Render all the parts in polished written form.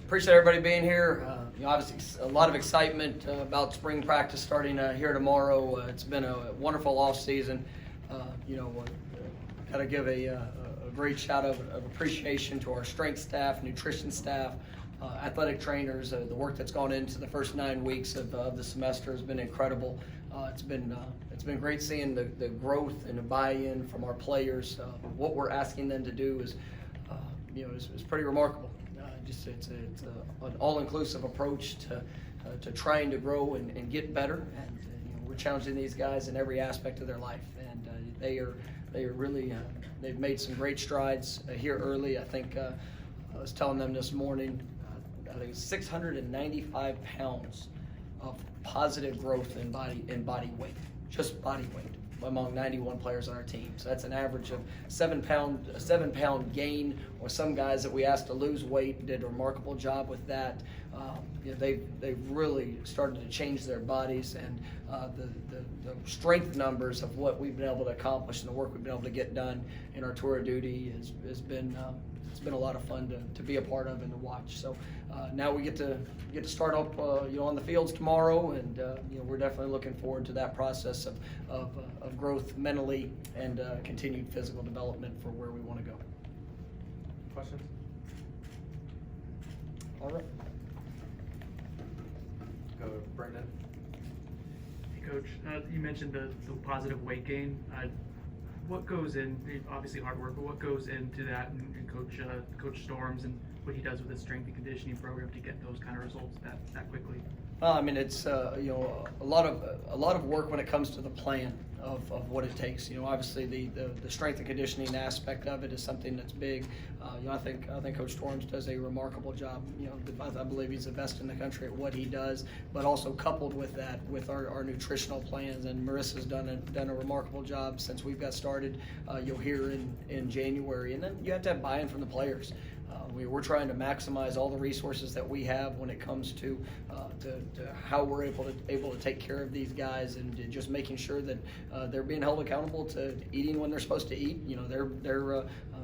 Appreciate everybody being here. Obviously, a lot of excitement about spring practice starting here tomorrow. It's been a wonderful off season. Got to give a great shout of appreciation to our strength staff, nutrition staff, athletic trainers. The work that's gone into the first 9 weeks of the semester has been incredible. It's been great seeing the growth and the buy-in from our players. What we're asking them to do is pretty remarkable. It's an all-inclusive approach to trying to grow and get better, and we're challenging these guys in every aspect of their life, and they are really they've made some great strides here early. I think I was telling them this morning, I think it's 695 pounds of positive growth in body weight, just body weight, among 91 players on our team. So that's an average of a 7 pound gain, or some guys that we asked to lose weight did a remarkable job with that. They've really started to change their bodies, and the strength numbers of what we've been able to accomplish and the work we've been able to get done in our tour of duty has been it's been a lot of fun to be a part of and to watch. So now we get to start up on the fields tomorrow, and we're definitely looking forward to that process of growth mentally and continued physical development for where we want to go. Questions? All right. Go, Brendan. Hey, Coach. You mentioned the positive weight gain. What goes in? Obviously hard work, but what goes into that? And Coach Storms and what he does with his strength and conditioning program to get those kind of results that quickly. I mean, it's a lot of work when it comes to the plan of what it takes. Obviously the strength and conditioning aspect of it is something that's big. I think Coach Storms does a remarkable job. I believe he's the best in the country at what he does. But also coupled with that, with our nutritional plans, and Marissa's done a remarkable job since we've got started. You'll hear in January, and then you have to have buy-in from the players. We're trying to maximize all the resources that we have when it comes to how we're able to take care of these guys, and just making sure that they're being held accountable to eating when they're supposed to eat.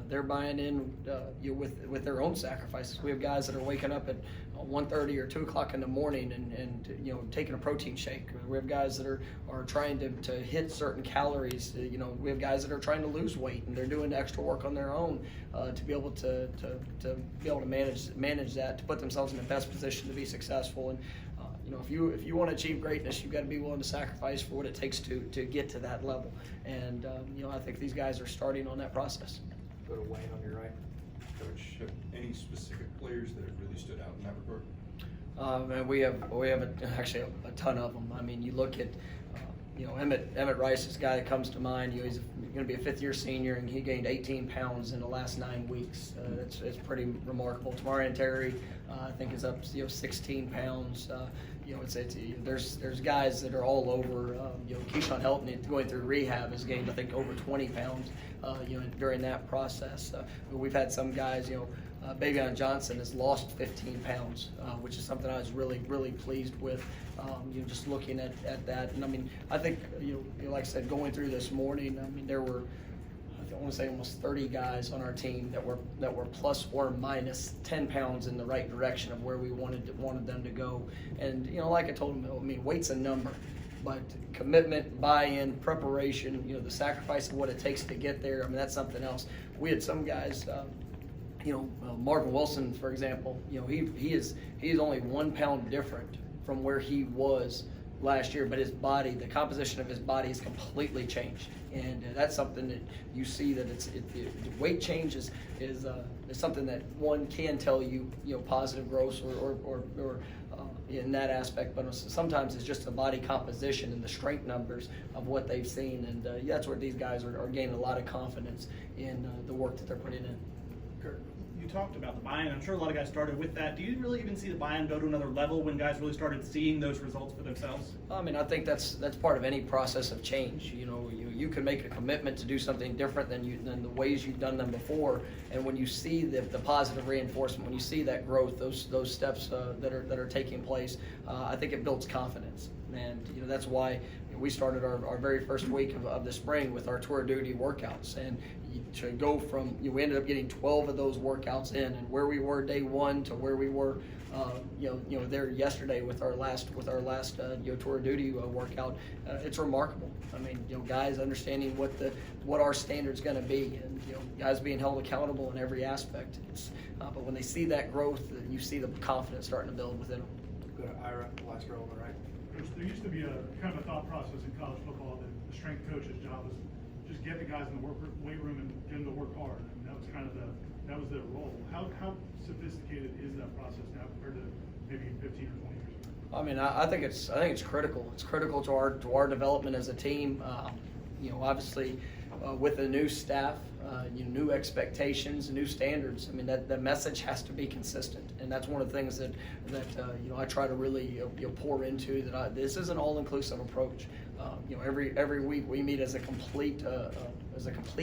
They're buying in with their own sacrifices. We have guys that are waking up at 1:30 or 2 o'clock in the morning and taking a protein shake. We have guys that are trying to hit certain calories. We have guys that are trying to lose weight, and they're doing extra work on their own to be able to manage that, to put themselves in the best position to be successful. And if you want to achieve greatness, you've got to be willing to sacrifice for what it takes to get to that level. And I think these guys are starting on that process. Go to Wayne on your right. Coach, any specific players that have really stood out in that regard? And we have actually a ton of them. I mean, you look at Emmett Rice is a guy that comes to mind. He's going to be a fifth-year senior, and he gained 18 pounds in the last 9 weeks. It's pretty remarkable. Tamarian Terry, I think, is up 16 pounds. There's guys that are all over. Keyshawn Helton, going through rehab, has gained, I think, over 20 pounds. During that process, we've had some guys. Bavion Johnson has lost 15 pounds, which is something I was really pleased with. Just looking at that, and I mean, I think like I said, going through this morning, I mean, there were, I want to say, almost 30 guys on our team that were plus or minus 10 pounds in the right direction of where we wanted them to go. And like I told them, I mean, weight's a number, but commitment, buy-in, preparation, the sacrifice of what it takes to get there, I mean, that's something else. We had some guys, Marvin Wilson, for example, he is only 1 pound different from where he was last year, but his body, the composition of his body has completely changed, and that's something that you see, that the weight change is something that one can tell you, positive growth or in that aspect, but sometimes it's just the body composition and the strength numbers of what they've seen, and that's where these guys are gaining a lot of confidence in the work that they're putting in. You talked about the buy-in. I'm sure a lot of guys started with that. Do you really even see the buy-in go to another level when guys really started seeing those results for themselves? I mean, I think that's part of any process of change. You can make a commitment to do something different than the ways you've done them before, and when you see the positive reinforcement, when you see that growth, those steps that are taking place, I think it builds confidence. And that's why we started our very first week of the spring with our tour of duty workouts, and to go from, we ended up getting 12 of those workouts in, and where we were day one to where we were, there yesterday with our last tour of duty workout, it's remarkable. I mean, guys understanding what our standard's going to be, and guys being held accountable in every aspect. But when they see that growth, you see the confidence starting to build within them. Go to Ira, the last row on the right. There used to be a kind of a thought process in college football that the strength coach's job was just get the guys in the weight room and get them to work hard. I mean, that was kind of their role. How sophisticated is that process now compared to maybe 15 or 20 years ago? I mean, I think it's critical. It's critical to our development as a team. Obviously, with the new staff, new expectations, new standards. I mean, the message has to be consistent, and that's one of the things that I try to really pour into. This is an all-inclusive approach. Every week we meet as a complete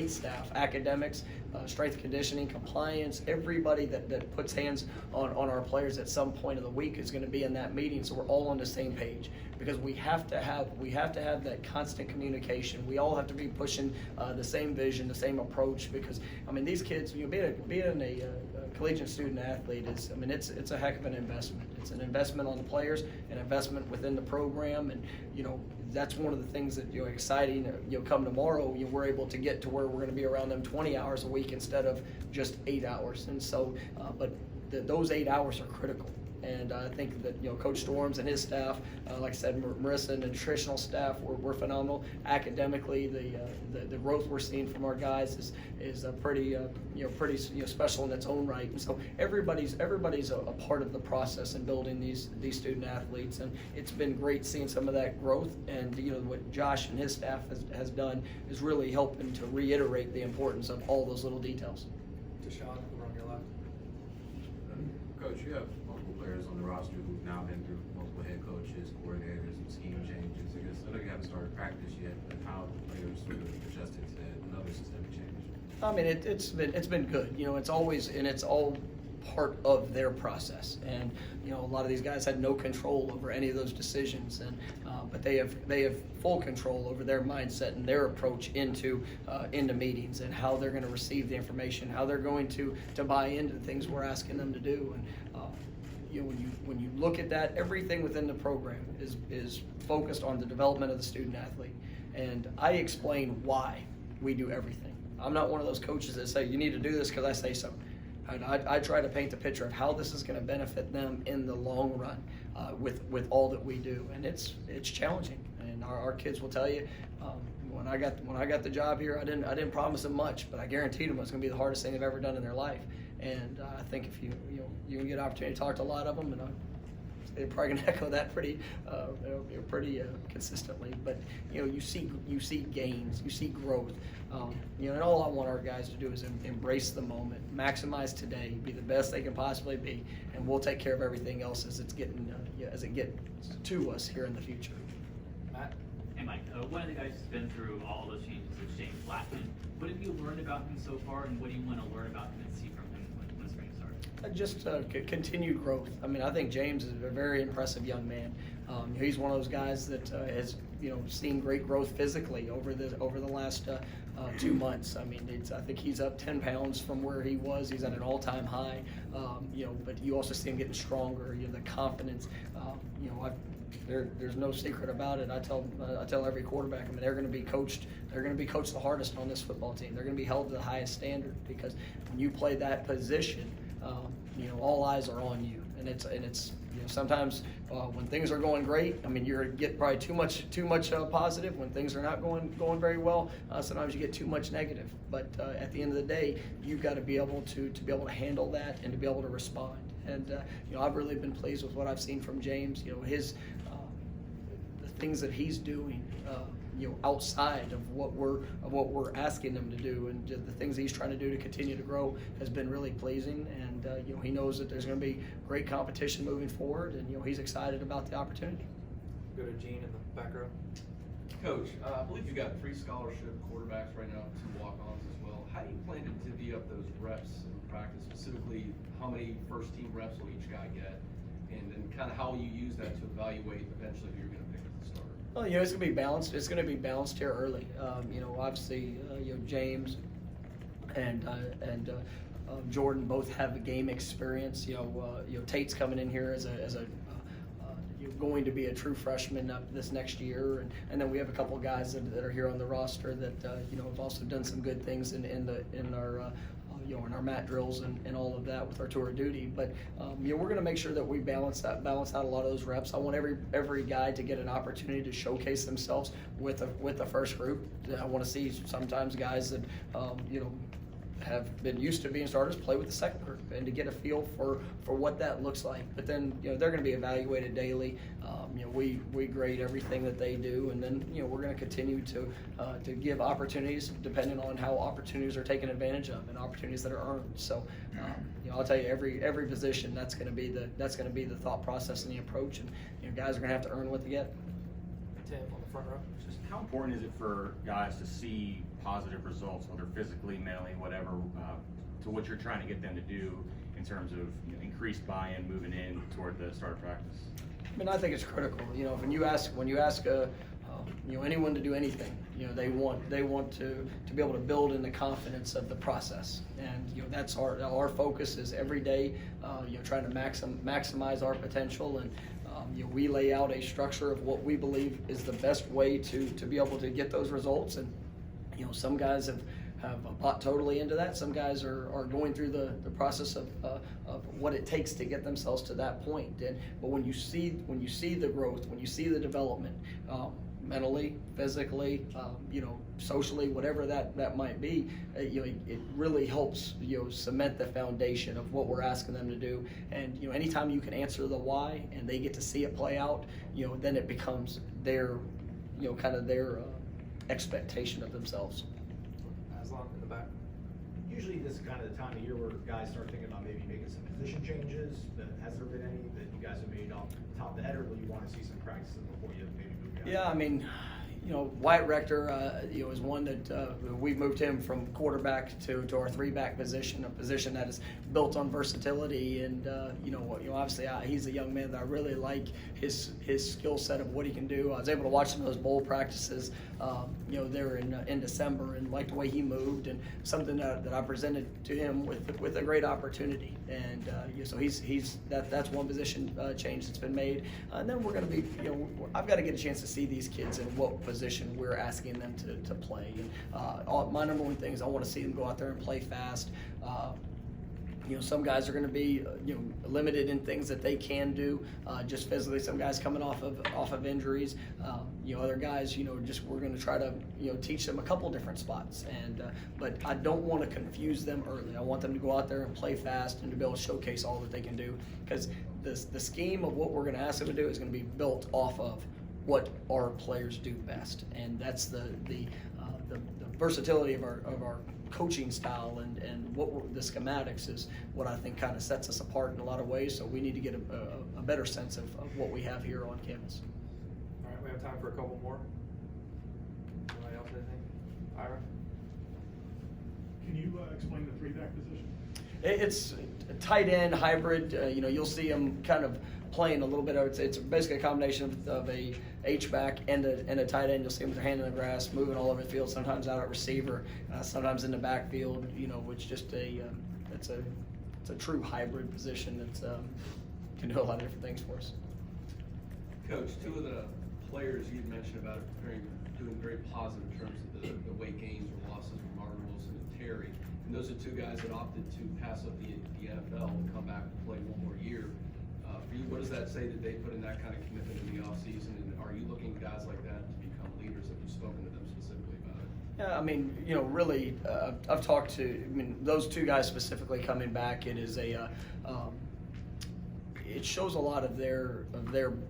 staff, academics, strength conditioning, compliance. Everybody that puts hands on our players at some point of the week is going to be in that meeting, so we're all on the same page, because we have to have that constant communication. We all have to be pushing the same vision, the same approach, because I mean, these kids, being a collegiate student athlete it's a heck of an investment. It's an investment on the players, an investment within the program, and that's one of the things that exciting. Come tomorrow, we're able to get to where we're going to be around them 20 hours a week instead of just 8 hours. And so, but those 8 hours are critical. And I think that Coach Storms and his staff, like I said, Marissa and the nutritional staff, were phenomenal. Academically, the growth we're seeing from our guys is pretty special in its own right. And so everybody's a part of the process in building these student athletes, and it's been great seeing some of that growth. And what Josh and his staff has done is really helping to reiterate the importance of all those little details. Deshaun, over on your left. Coach, you have multiple players on the roster who've now been through multiple head coaches, coordinators, and scheme changes. I know you haven't started practice yet, but how have players sort of adjusted to another systemic change? I mean, it's been good. It's always, and it's all part of their process. And a lot of these guys had no control over any of those decisions, and but they have full control over their mindset and their approach into meetings, and how they're going to receive the information, how they're going to buy into the things we're asking them to do. And when you look at that, everything within the program is focused on the development of the student athlete, and I explain why we do everything. I'm not one of those coaches that say you need to do this because I say so. I try to paint the picture of how this is going to benefit them in the long run with all that we do, and it's challenging. And our kids will tell you, when I got the job here, I didn't promise them much, but I guaranteed them it was going to be the hardest thing they've ever done in their life. And I think if you can get an opportunity to talk to a lot of them, and they're probably going to echo that pretty consistently. But you see gains, you see growth. And all I want our guys to do is embrace the moment, maximize today, be the best they can possibly be, and we'll take care of everything else as it gets to us here in the future. Matt? Hey Mike, one of the guys who's been through all those changes is James Blackman. What have you learned about him so far, and what do you want to learn about him and see from him when spring starts? Just continued growth. I mean, I think James is a very impressive young man. He's one of those guys that has seen great growth physically over the last 2 months. I mean, I think he's up 10 pounds from where he was. He's at an all-time high. But you also see him getting stronger. The confidence. There's no secret about it. I tell every quarterback, I mean, they're going to be coached. They're going to be coached the hardest on this football team. They're going to be held to the highest standard, because when you play that position, all eyes are on you. And it's sometimes when things are going great, I mean, you're get probably too much positive. When things are not going very well, sometimes you get too much negative. But at the end of the day, you've got to be able to handle that and to be able to respond. And I've really been pleased with what I've seen from James. His the things that he's doing, outside of what we're asking him to do, and the things he's trying to do to continue to grow has been really pleasing. And he knows that there's going to be great competition moving forward, and he's excited about the opportunity. Go to Gene in the back row. Coach, I believe you got 3 scholarship quarterbacks right now, 2 walk-ons as well. How do you plan to divvy up those reps in practice? Specifically, how many first-team reps will each guy get, and then kind of how you use that to evaluate eventually who you're going to pick as the starter? Well, it's going to be balanced. It's going to be balanced here early. Obviously, James, and Jordan both have a game experience. Tate's coming in here as a you're going to be a true freshman this next year, and then we have a couple of guys that are here on the roster that have also done some good things in our mat drills and all of that with our tour of duty. But we're going to make sure that we balance out a lot of those reps. I want every guy to get an opportunity to showcase themselves with the first group. I want to see sometimes guys that have been used to being starters play with the second group and to get a feel for what that looks like. But then they're going to be evaluated daily. We grade everything that they do, and then we're going to continue to give opportunities depending on how opportunities are taken advantage of and opportunities that are earned. So I'll tell you, every position that's going to be the thought process and the approach, and guys are going to have to earn what they get. Tim on the front row. Just how important is it for guys to see positive results, whether physically, mentally, whatever, to what you're trying to get them to do in terms of increased buy-in moving in toward the start of practice? I mean, I think it's critical. When you ask anyone to do anything, they want to be able to build in the confidence of the process, and that's our focus is every day, trying to maximize our potential, and we lay out a structure of what we believe is the best way to be able to get those results, and some guys have bought totally into that. Some guys are going through the process of what it takes to get themselves to that point. But when you see the growth, when you see the development, mentally, physically, socially, whatever that might be, it really helps cement the foundation of what we're asking them to do. And anytime you can answer the why and they get to see it play out, then it becomes their kind of their expectation of themselves. Aslan in the back. Usually this is kind of the time of year where guys start thinking about maybe making some position changes. But has there been any that you guys have made off the top of the head, or will you want to see some practices before you maybe move guys? Yeah, I mean, Wyatt Rector, is one that we've moved him from quarterback to our three-back position, a position that is built on versatility. And obviously he's a young man that I really like his skill set of what he can do. I was able to watch some of those bowl practices, there in December, and like the way he moved, and something that I presented to him with a great opportunity. And so that's one position change that's been made. And then we're going to be, I've got to get a chance to see these kids in what position we're asking them to play. And my number one thing is I want to see them go out there and play fast. Some guys are going to be limited in things that they can do just physically. Some guys coming off of injuries. Other guys, we're going to try to teach them a couple different spots. And but I don't want to confuse them early. I want them to go out there and play fast and to be able to showcase all that they can do, because the scheme of what we're going to ask them to do is going to be built off of what our players do best, and that's the versatility of our coaching style and what the schematics is what I think kind of sets us apart in a lot of ways. So we need to get a better sense of what we have here on campus. All right, we have time for a couple more. Anybody else, anything? Ira? Can you explain the three-back position? It's a tight end hybrid. You'll see them kind of playing a little bit of it's basically a combination of a H-back and a tight end. You'll see them with their hand in the grass, moving all over the field, sometimes out at receiver, sometimes in the backfield, which just it's a true hybrid position that can do a lot of different things for us. Coach, two of the players you'd mentioned about doing very positive in terms of the weight gains or losses were Marvin Wilson and Terry. And those are two guys that opted to pass up the NFL and come back and play one more year. For you, what does that say that they put in that kind of commitment in the offseason? And are you looking at guys like that to become leaders? Have you spoken to them specifically about it? Yeah, I mean, really, I've talked to, those two guys specifically coming back. It is it shows a lot of their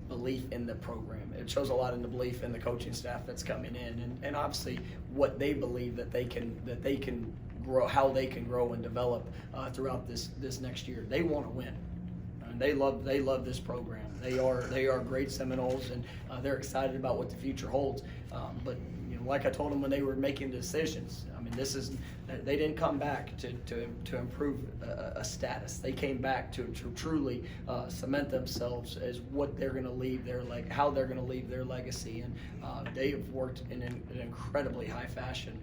belief in the program. It shows a lot in the belief in the coaching staff that's coming in, and obviously what they believe that they can grow, how they can grow and develop throughout this next year. They want to win. They love this program. They are great Seminoles, and they're excited about what the future holds. But like I told them when they were making decisions, mean, they didn't come back to improve a status. They came back to truly cement themselves as what they're going to leave how they're going to leave their legacy. And they have worked in an incredibly high fashion,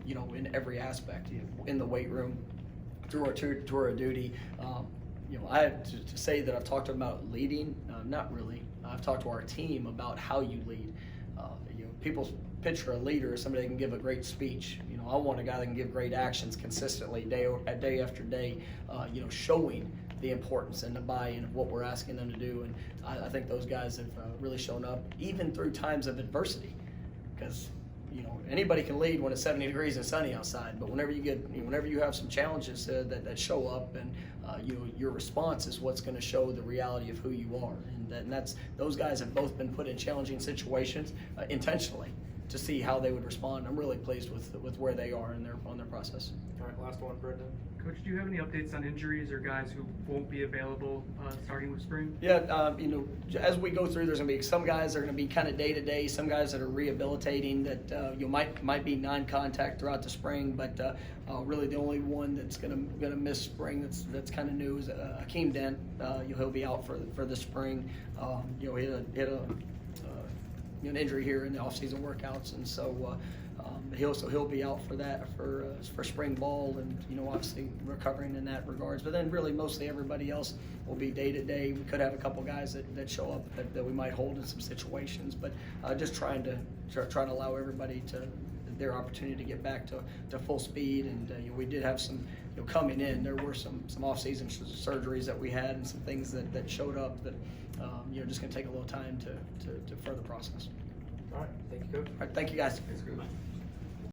in every aspect, in the weight room, through our tour of duty. I have to say that I've talked about leading, not really. I've talked to our team about how you lead. People picture a leader as somebody that can give a great speech. I want a guy that can give great actions consistently, day after day, showing the importance and the buy-in of what we're asking them to do. And I think those guys have really shown up, even through times of adversity, because anybody can lead when it's 70 degrees and sunny outside, but whenever you have some challenges that show up, and your response is what's going to show the reality of who you are. And those guys have both been put in challenging situations intentionally to see how they would respond. I'm really pleased with where they are on their process. All right, last one, Brendan. Coach, do you have any updates on injuries or guys who won't be available starting with spring? Yeah, as we go through, there's going to be some guys that are going to be kind of day to day. Some guys that are rehabilitating that might be non-contact throughout the spring. But really, the only one that's going to miss spring that's kind of new is Akeem Dent. He'll be out for the spring. He had an injury here in the off-season workouts, and so. He'll be out for that for spring ball, and obviously recovering in that regards. But then really mostly everybody else will be day to day. We could have a couple guys that show up that we might hold in some situations, but just trying to allow everybody their opportunity to get back to full speed. And we did have some coming in. There were some off-season surgeries that we had and some things that showed up that just going to take a little time to further process. All right, thank you, Coach. All right, thank you guys. Thanks, Coach.